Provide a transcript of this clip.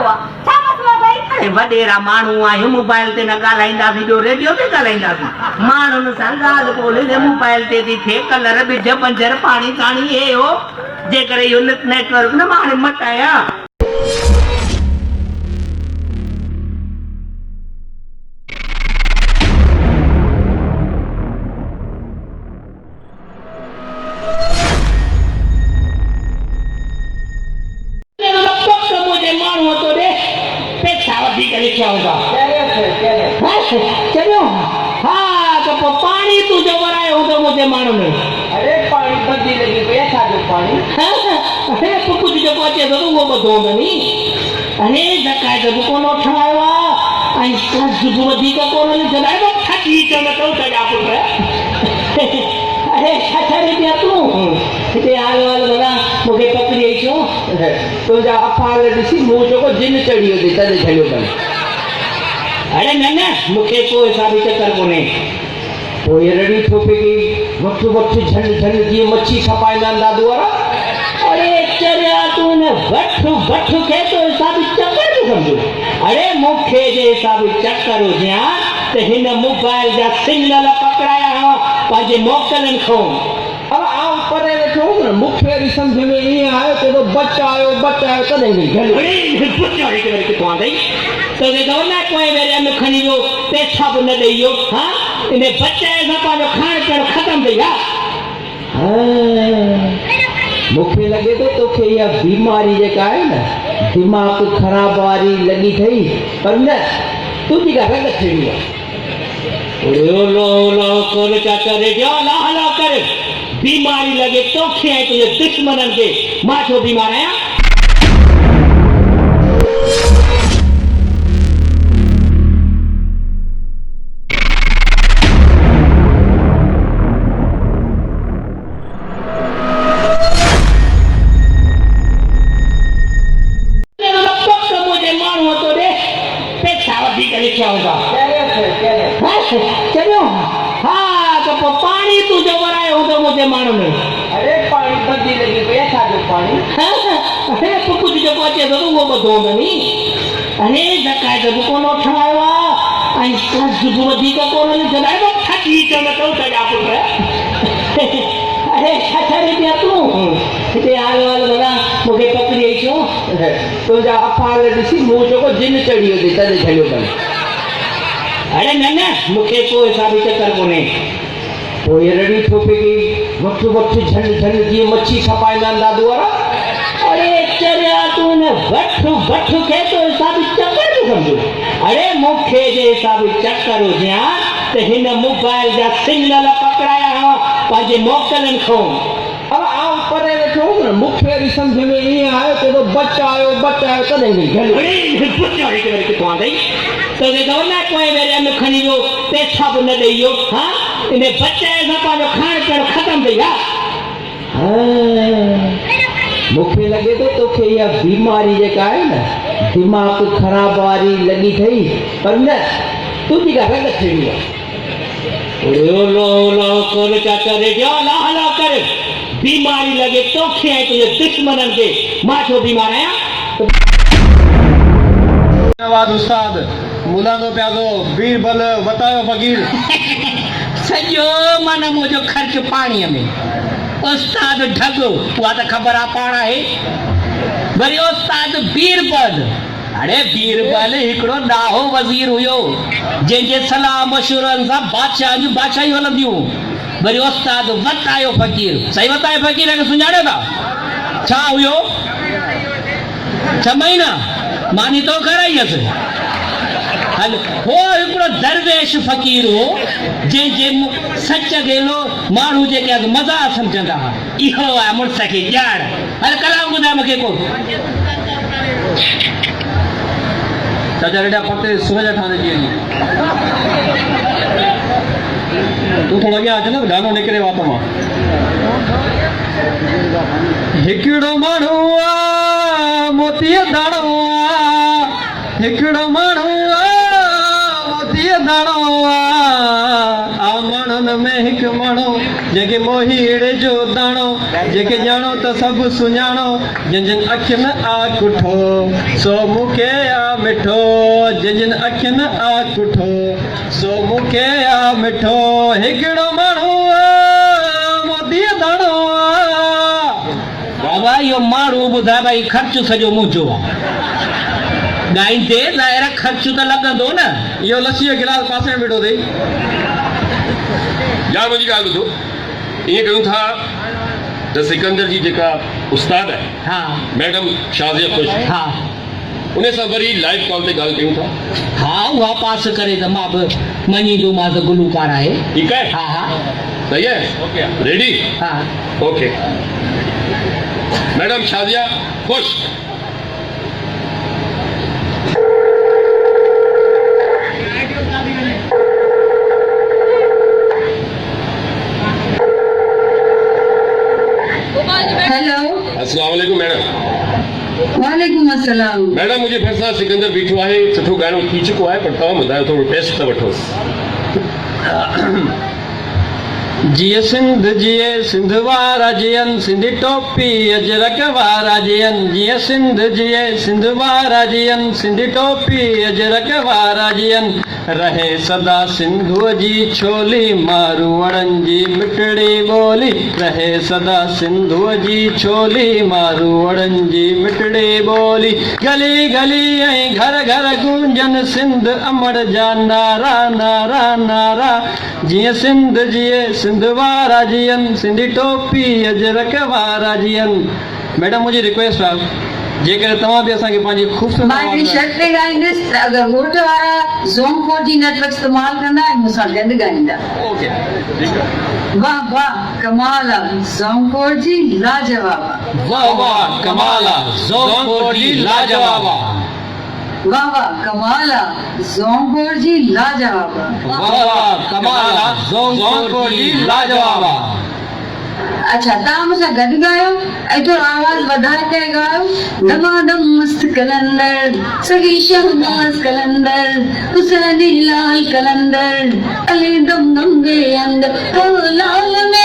आहे छा मसलो भई अरे वडेरा माण्हू आहियूं मोबाइल ते न ॻाल्हाईंदासीं जो रेडियो ते ॻाल्हाईंदासीं माण्हुनि सां ॻाल्हि ॿोली मोबाइल ते थी थिए कलर बिज पंजर पाणी ताणी हे हो जेकर इहो नेटवर्क न मां हाणे मटाया चलो हाँ तो पानी तू जो बनाए हो तो मुझे मानो नहीं अरे पानी बंदी लगी पैसा जो पानी अरे कुछ जो पहुंचे तो वो बतो नहीं अरे धक्का जब कौन उठाया आई का जुबदी का कौन ने जलाए तो ठकी चला तो जा पुट अरे अच्छा रे दिया तू ते आल वाल बना मुके पकड़ी आई छो तो जा अफाल दिसी मु जो को जिन चढ़ियो दे तने छड़ियो बन अरे न मुखे को हिसाब चक्कर कोने तो ये रड़ी थोपे की वक्त वक्त झन झन जी मच्छी खपाइना दादू वाला अरे चरिया तूने वठ वठ के तो हिसाब चक्कर न समझो अरे मुखे जे हिसाब चक्कर हो जा ते हिन मोबाइल जा सिग्नल पकड़ाया हो पाजे मोकलन खो अब आम परे वेठो न मुखे री समझ में ये आयो तो बचायो कदे नहीं झल अरे बचायो के तो आंदई तो दे दो ना कोई मेरे में खनी जो पैसा न देयो हां इने बचाए सा पाजो खान पर खत्म थे या मुखे लगे तो तोखे या बीमारी जे का है ना दिमाग खराब वारी लगी थई पर न तू जी का रंग थेड़ी लो लो कर चाचा रे जा ला ला कर बीमारी लगे तो खे तो ये दुश्मनन के माछो बीमार आया चलो हाँ तो पानी तू जो बनाए हो तो मुझे मानो नहीं अरे पानी बंदी लगी पैसा जो पानी अरे कुछ जो पहुंचे तो वो बतो नहीं अरे धक्का जब कौन उठाया आई का जुबदी का कौन ने जलाए तो ठकी चला तो जा पुट अरे अच्छा रे दिया तू ते आल वाल बना मुके पकड़ी आई छो तो जा अफाल दिसी मु जो को जिन चढ़ियो दे तने छड़ियो बन अरे न मुखे को हिसाब चक्कर कोने तो ये रड़ी थोपे की वक्त वक्त झन झन जी मच्छी खपाइना दादू वाला अरे चरिया तूने वठ वठ के तो हिसाब चक्कर न समझो अरे मुखे जे हिसाब चक्कर हो जा ते हिन मोबाइल जा सिग्नल पकड़ाया हो पाजे मोकलन खो अब आम परे वेठो न मुखे री समझ में ये आयो तो बचायो कदे नहीं झल अरे बचायो के तो आंदई तो दे दो ना कोई मेरे में खनी जो पैसा न देयो हां इने बचाए सा पाजो खान पर खत्म थे या मुखे लगे तो तोखे या बीमारी जे का है ना दिमाग खराब वारी लगी थई पर न तू जी का रंग थेड़ी लो लो कर चाचा रे जा ला ला कर बीमारी लगे तो खे तो ये दुश्मनन के माछो बीमार आया धन्यवाद उस्ताद मुलानो प्यादो बीरबल बतायो फकीर सजो मन मुझो खर्च पानी में उस्ताद ढगो हुआ तो खबर आ पाना है वरी उस्ताद बीरबल अरे बीरबल हिकड़ो डाहो वजीर हुयो जंहिंजे सलाह मशूरन सां बादशाही हलंदियूं वरी उस्ताद वतायो फकीर सही वतायो फकीर खे सुञाणियो था छा हुयो 6 महीना मानी तो कराई हुअसि हल हो हिकड़ो दरवेश फकीर हो जंहिंजे सच गेलो माण्हू जेके मज़ाक सम्झंदा हुआ इहो आहे मुड़ुस खे ॼाण हल कलाम ॿुधाए मूंखे को चाचा रेडा पते सूरज ठाणे जी तू थोड़ा अॻियां अच न गानो निकिरे वात मां हिकिड़ो माण्हू मोतीअ दाणो हिकिड़ो माण्हू मोतीअ दाणो आ माण्हू हिंदुस्तान में हिक माण्हू जेके मोहीड़े जो दाणो जेके ॼाणो त सभु सुञाणो जिन जिन अखियुनि आकुठो सो मूंखे आ मिठो जिन जिन अखियुनि आकुठो सो मूंखे आ मिठो हिकिड़ो माण्हू मोदीअ दाणो बाबा इहो माण्हू ॿुधाए भई ख़र्चु सॼो मुंहिंजो आहे ॻाईंदे ज़ाहिर ख़र्चु त लॻंदो न इहो लस्सी जो गिलास पासे में बीठो अथई यार मुंहिंजी ॻाल्हि ॿुधो ईअं कयूं था त सिकंदर जी जेका उस्ताद आहे हा मैडम शाज़िया ख़ुश हा उन सां वरी लाइव कॉल ते ॻाल्हि कयूं था हा उहा पास करे त मां बि मञींदोमांसि गुलूकार आहे ठीकु आहे हा हा सही है रेडी हा ओके मैडम शाज़िया ख़ुश हेलो अस्सलाम वालेकुम मैडम वालेकुम अस्सलाम मैडम मुंहिंजे भरिसां सिकंदर बीठो आहे सुठो गानो थी चुको आहे पर तव्हां ॿुधायो थोरो टेस्ट त वठोसि जिए सिंध वारा जियन सिंधी टोपी अजरक वारा जियन जिए सिंध वारा जियन सिंधी टोपी अजरक वारा जियन रहे सदा सिंधुअ जी छोली मारूअड़नि जी मिठड़ी ॿोली रहे सदा सिंधुअ जी छोली मारूअड़नि जी मिठड़ी ॿोली गली गली ऐं घर घर गूंजन सिंध अमर जा नारा नारा नारा जीअं सिंध जिए सिंध वारा जियन सिंधी टोपी अजरक वारा जियन मैडम मुंहिंजी रिक्वेस्ट आहे जेकर तव्हां बि असांखे पंहिंजी ख़ूबसूरत मां हिकिड़ी शर्त ते ॻाईंदसि त अगरि घोट वारा ज़ोन 4G नेटवर्क इस्तेमालु कंदा ऐं मूंसां गॾु ॻाईंदा ओके ठीकु आहे वाह वाह कमाल आहे ज़ोन 4G लाजवाब आहे वाह वाह कमाल आहे ज़ोन 4G लाजवाब आहे वाह वाह कमाल आहे ज़ोन 4G लाजवाब आहे वाह वाह कमाल आहे ज़ोन 4G लाजवाब आहे अच्छा तव्हां मूंसां गॾु ॻायो ऐं थोरो आवाज़ वधाए करे ॻायो दमादम मस्त कलंदर सगी शहनाज कलंदर हुसैनी लाल कलंदर अली दम दम दे अंदर ओ लाल में